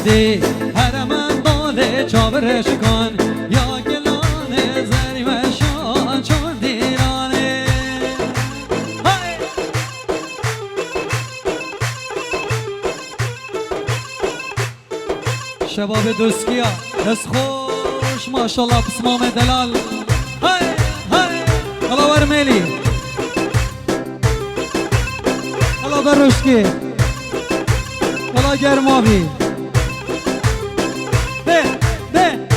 دی هرمن داله چاورش کن یا گلانه زری و شان چون دیرانه شباب دوسکیا دست خوش ماشالله بسمام دلال های های هلا ورملی هلا بروشکی هلا گرماوی ده ده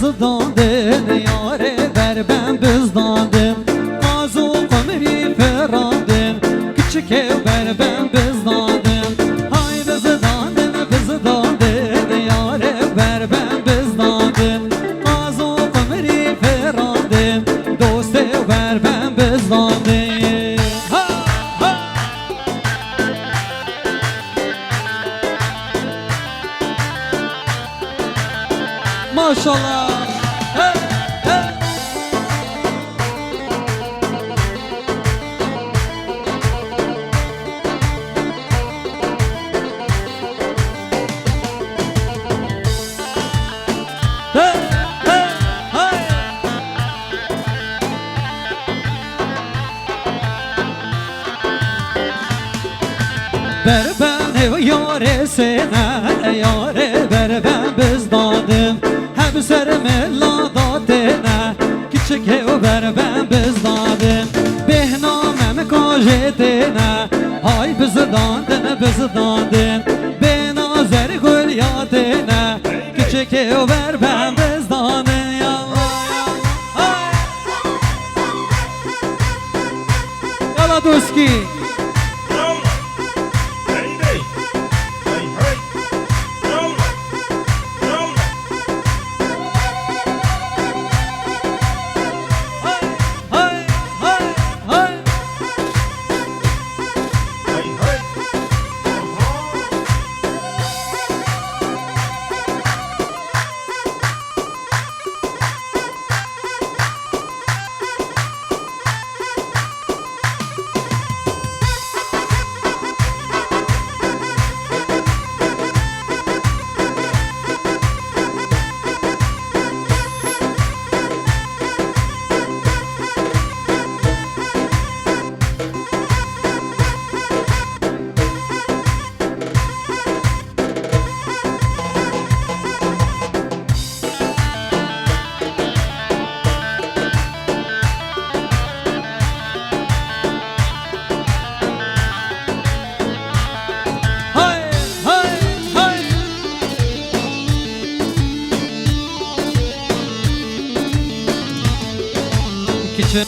بزداندن یاره بر ben بزداندم قازو قمری فرادم küçük ev بر ben بزداندم های بزداندن یاره بر ben بزداندم قازو قمری فرادم دوست ev بر ben بزداندم ماشالله بر ben yare sene yare ber ben bezdadım hep serme ladatene küçük ev ber ben bezdadım behnamem kajetene hay bezdadım benazer gül yatene küçük ev ber ben bezdadım yalla doski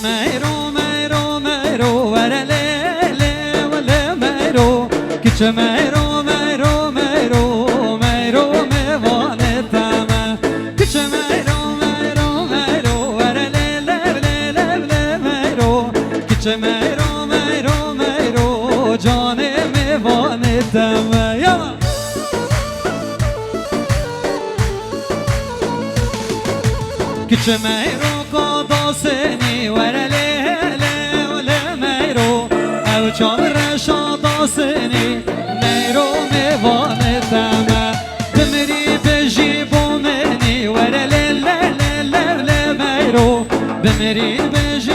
ميرو ميرو ميرو ولا ليلة ولا ميرو كش ميرو ميرو ميرو ميرو ميوان تاما كش ميرو ميرو ميرو ولا ليلة ولا ولا ميرو كش ميرو ميرو ميرو جاني ميوان تاما يلا كش ميرو قداسني ولا ليلة ولا ميرو او چامر شاداسني ميرو ميوان تاما بمري بجيبو مني ولا ليلة ولا ميرو بمري بجيبو